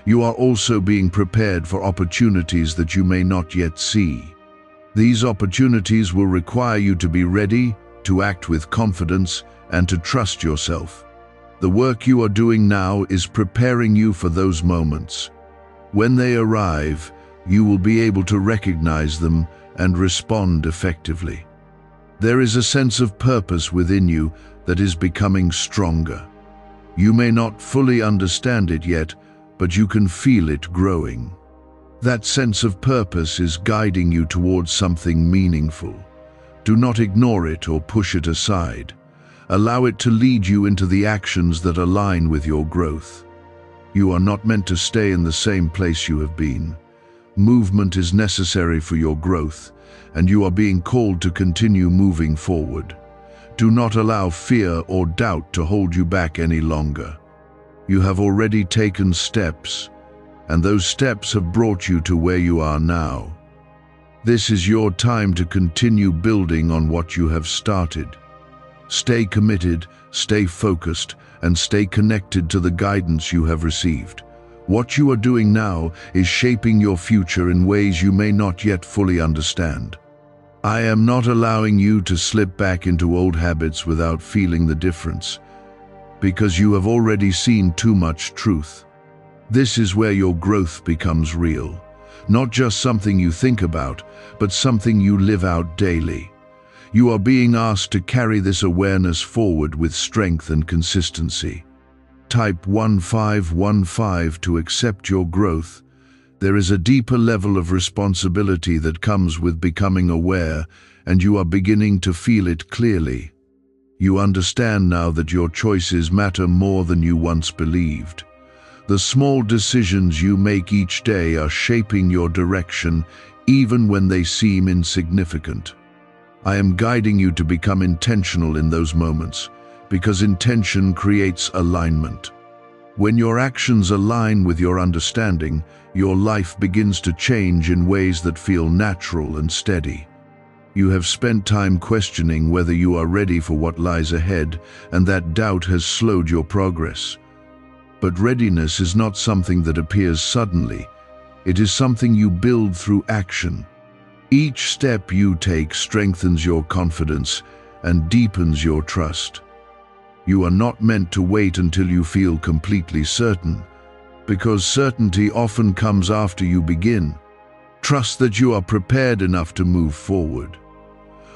you are also being prepared for opportunities that you may not yet see. These opportunities will require you to be ready, to act with confidence, and to trust yourself. The work you are doing now is preparing you for those moments. When they arrive, you will be able to recognize them and respond effectively. There is a sense of purpose within you that is becoming stronger. You may not fully understand it yet, but you can feel it growing. That sense of purpose is guiding you towards something meaningful. Do not ignore it or push it aside. Allow it to lead you into the actions that align with your growth. You are not meant to stay in the same place you have been. Movement is necessary for your growth, and you are being called to continue moving forward. Do not allow fear or doubt to hold you back any longer. You have already taken steps, and those steps have brought you to where you are now. This is your time to continue building on what you have started. Stay committed, stay focused, and stay connected to the guidance you have received. What you are doing now is shaping your future in ways you may not yet fully understand. I am not allowing you to slip back into old habits without feeling the difference, because you have already seen too much truth. This is where your growth becomes real, not just something you think about, but something you live out daily. You are being asked to carry this awareness forward with strength and consistency. Type 1515 to accept your growth. There is a deeper level of responsibility that comes with becoming aware, and you are beginning to feel it clearly. You understand now that your choices matter more than you once believed. The small decisions you make each day are shaping your direction, even when they seem insignificant. I am guiding you to become intentional in those moments, because intention creates alignment. When your actions align with your understanding, your life begins to change in ways that feel natural and steady. You have spent time questioning whether you are ready for what lies ahead, and that doubt has slowed your progress. But readiness is not something that appears suddenly. It is something you build through action. Each step you take strengthens your confidence and deepens your trust. You are not meant to wait until you feel completely certain, because certainty often comes after you begin. Trust that you are prepared enough to move forward.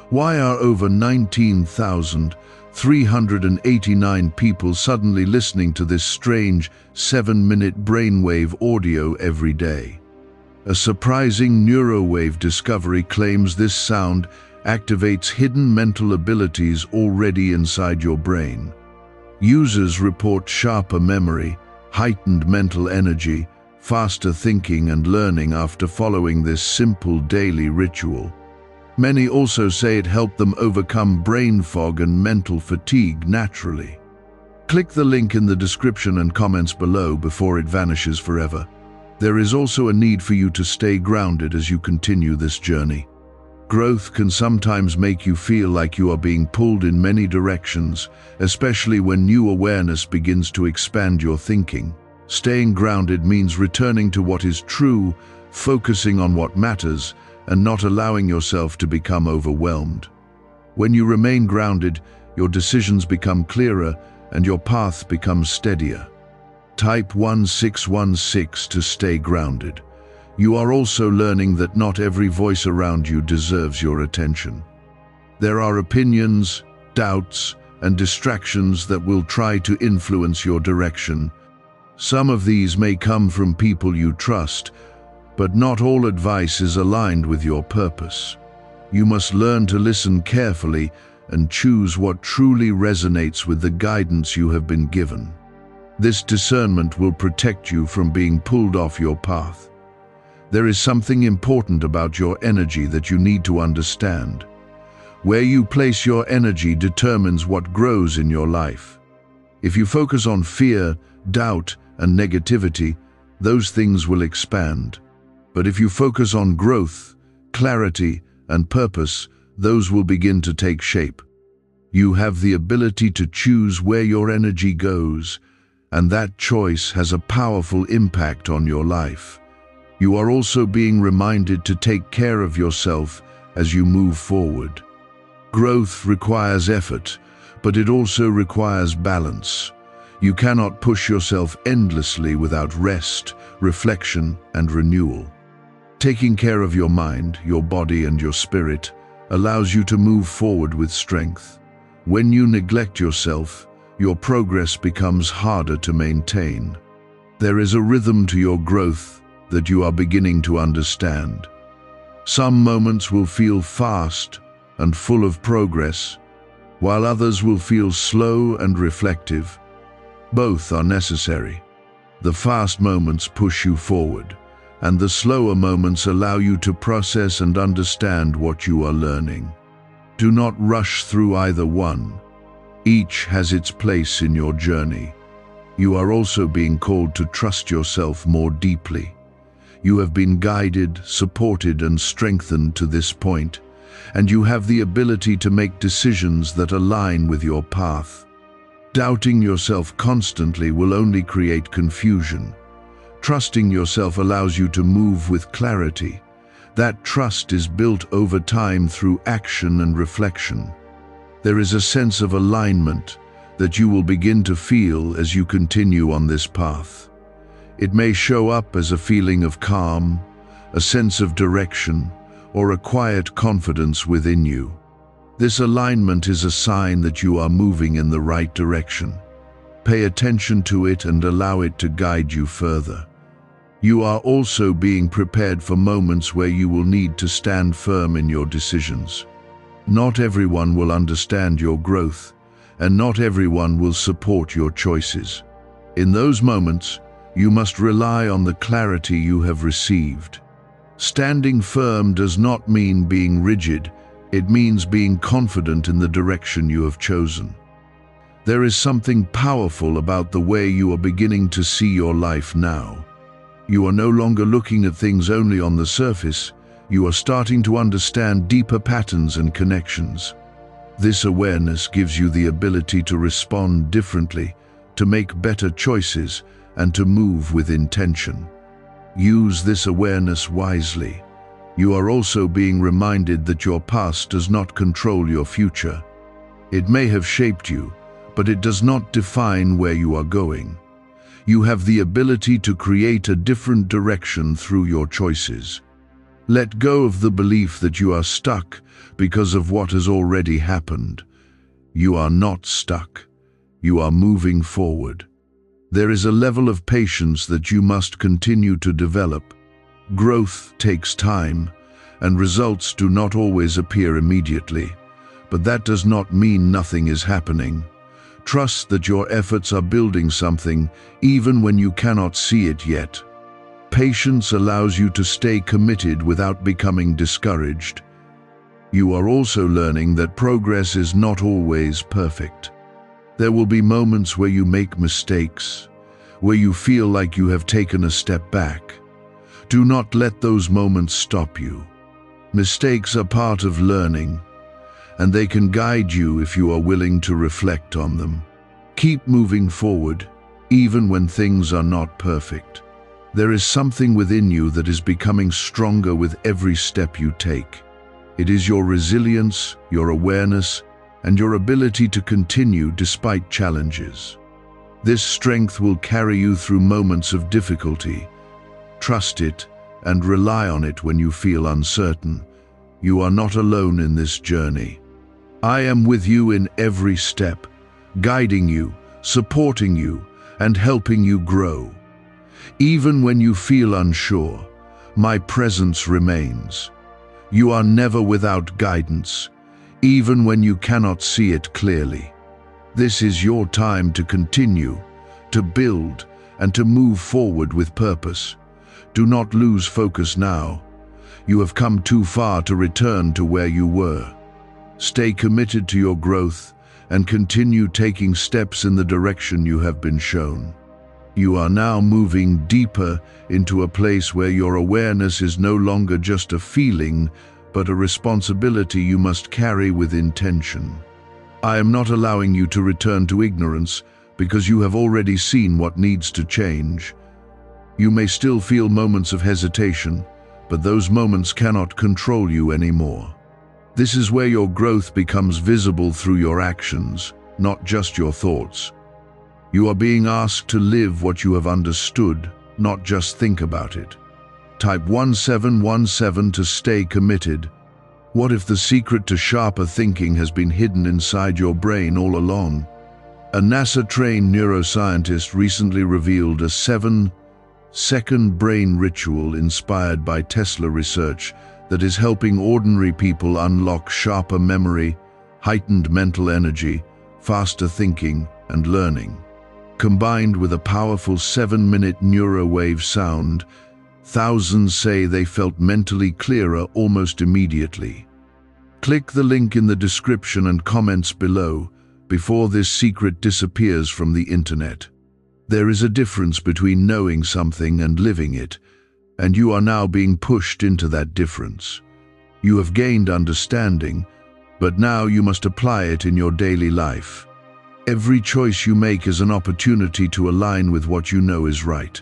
Why are over 19,389 people suddenly listening to this strange 7-minute brainwave audio every day? A surprising neurowave discovery claims this sound activates hidden mental abilities already inside your brain. Users report sharper memory, heightened mental energy, faster thinking and learning after following this simple daily ritual. Many also say it helped them overcome brain fog and mental fatigue naturally. Click the link in the description and comments below before it vanishes forever. There is also a need for you to stay grounded as you continue this journey. Growth can sometimes make you feel like you are being pulled in many directions, especially when new awareness begins to expand your thinking. Staying grounded means returning to what is true, focusing on what matters, and not allowing yourself to become overwhelmed. When you remain grounded, your decisions become clearer and your path becomes steadier. Type 1616 to stay grounded. You are also learning that not every voice around you deserves your attention. There are opinions, doubts, and distractions that will try to influence your direction. Some of these may come from people you trust, but not all advice is aligned with your purpose. You must learn to listen carefully and choose what truly resonates with the guidance you have been given. This discernment will protect you from being pulled off your path. There is something important about your energy that you need to understand. Where you place your energy determines what grows in your life. If you focus on fear, doubt, and negativity, those things will expand. But if you focus on growth, clarity, and purpose, those will begin to take shape. You have the ability to choose where your energy goes, and that choice has a powerful impact on your life. You are also being reminded to take care of yourself as you move forward. Growth requires effort, but it also requires balance. You cannot push yourself endlessly without rest, reflection, and renewal. Taking care of your mind, your body, and your spirit allows you to move forward with strength. When you neglect yourself, your progress becomes harder to maintain. There is a rhythm to your growth that you are beginning to understand. Some moments will feel fast and full of progress, while others will feel slow and reflective. Both are necessary. The fast moments push you forward, and the slower moments allow you to process and understand what you are learning. Do not rush through either one. Each has its place in your journey. You are also being called to trust yourself more deeply. You have been guided, supported, and strengthened to this point, and you have the ability to make decisions that align with your path. Doubting yourself constantly will only create confusion. Trusting yourself allows you to move with clarity. That trust is built over time through action and reflection. There is a sense of alignment that you will begin to feel as you continue on this path. It may show up as a feeling of calm, a sense of direction, or a quiet confidence within you. This alignment is a sign that you are moving in the right direction. Pay attention to it and allow it to guide you further. You are also being prepared for moments where you will need to stand firm in your decisions. Not everyone will understand your growth, and not everyone will support your choices. In those moments, you must rely on the clarity you have received. Standing firm does not mean being rigid, it means being confident in the direction you have chosen. There is something powerful about the way you are beginning to see your life now. You are no longer looking at things only on the surface, you are starting to understand deeper patterns and connections. This awareness gives you the ability to respond differently, to make better choices, and to move with intention. Use this awareness wisely. You are also being reminded that your past does not control your future. It may have shaped you, but it does not define where you are going. You have the ability to create a different direction through your choices. Let go of the belief that you are stuck because of what has already happened. You are not stuck. You are moving forward. There is a level of patience that you must continue to develop. Growth takes time, and results do not always appear immediately. But that does not mean nothing is happening. Trust that your efforts are building something, even when you cannot see it yet. Patience allows you to stay committed without becoming discouraged. You are also learning that progress is not always perfect. There will be moments where you make mistakes, where you feel like you have taken a step back. Do not let those moments stop you. Mistakes are part of learning, and they can guide you if you are willing to reflect on them. Keep moving forward, even when things are not perfect. There is something within you that is becoming stronger with every step you take. It is your resilience, your awareness, and your ability to continue despite challenges. This strength will carry you through moments of difficulty. Trust it and rely on it when you feel uncertain. You are not alone in this journey. I am with you in every step, guiding you, supporting you, and helping you grow. Even when you feel unsure, my presence remains. You are never without guidance, even when you cannot see it clearly. This is your time to continue, to build, and to move forward with purpose. Do not lose focus now. You have come too far to return to where you were. Stay committed to your growth and continue taking steps in the direction you have been shown. You are now moving deeper into a place where your awareness is no longer just a feeling, but a responsibility you must carry with intention. I am not allowing you to return to ignorance, because you have already seen what needs to change. You may still feel moments of hesitation, but those moments cannot control you anymore. This is where your growth becomes visible through your actions, not just your thoughts. You are being asked to live what you have understood, not just think about it. Type 1717 to stay committed. What if the secret to sharper thinking has been hidden inside your brain all along? A NASA-trained neuroscientist recently revealed a 7-second brain ritual inspired by Tesla research that is helping ordinary people unlock sharper memory, heightened mental energy, faster thinking, and learning. Combined with a powerful 7-minute neurowave sound, thousands say they felt mentally clearer almost immediately. Click the link in the description and comments below before this secret disappears from the internet. There is a difference between knowing something and living it, and you are now being pushed into that difference. You have gained understanding, but now you must apply it in your daily life. Every choice you make is an opportunity to align with what you know is right.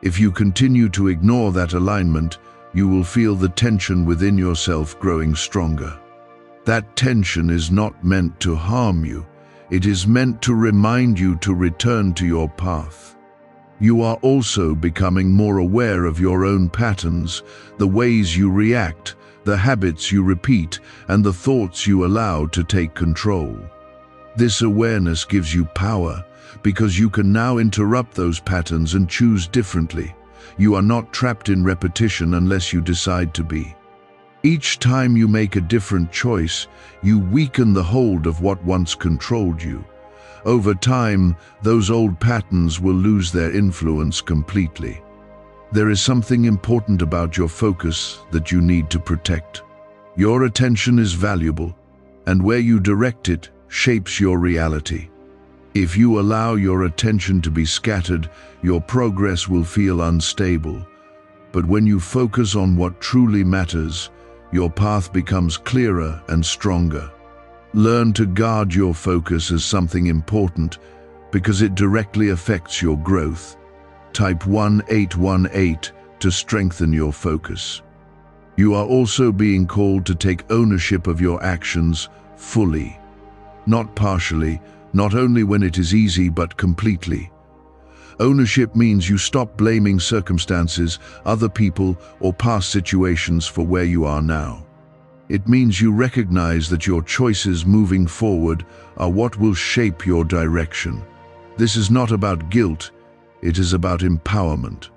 If you continue to ignore that alignment, you will feel the tension within yourself growing stronger. That tension is not meant to harm you. It is meant to remind you to return to your path. You are also becoming more aware of your own patterns, the ways you react, the habits you repeat, and the thoughts you allow to take control. This awareness gives you power because you can now interrupt those patterns and choose differently. You are not trapped in repetition unless you decide to be. Each time you make a different choice, you weaken the hold of what once controlled you. Over time, those old patterns will lose their influence completely. There is something important about your focus that you need to protect. Your attention is valuable, and where you direct it shapes your reality. If you allow your attention to be scattered, your progress will feel unstable. But when you focus on what truly matters, your path becomes clearer and stronger. Learn to guard your focus as something important because it directly affects your growth. Type 1818 to strengthen your focus. You are also being called to take ownership of your actions fully. Not partially, not only when it is easy, but completely. Ownership means you stop blaming circumstances, other people, or past situations for where you are now. It means you recognize that your choices moving forward are what will shape your direction. This is not about guilt, it is about empowerment.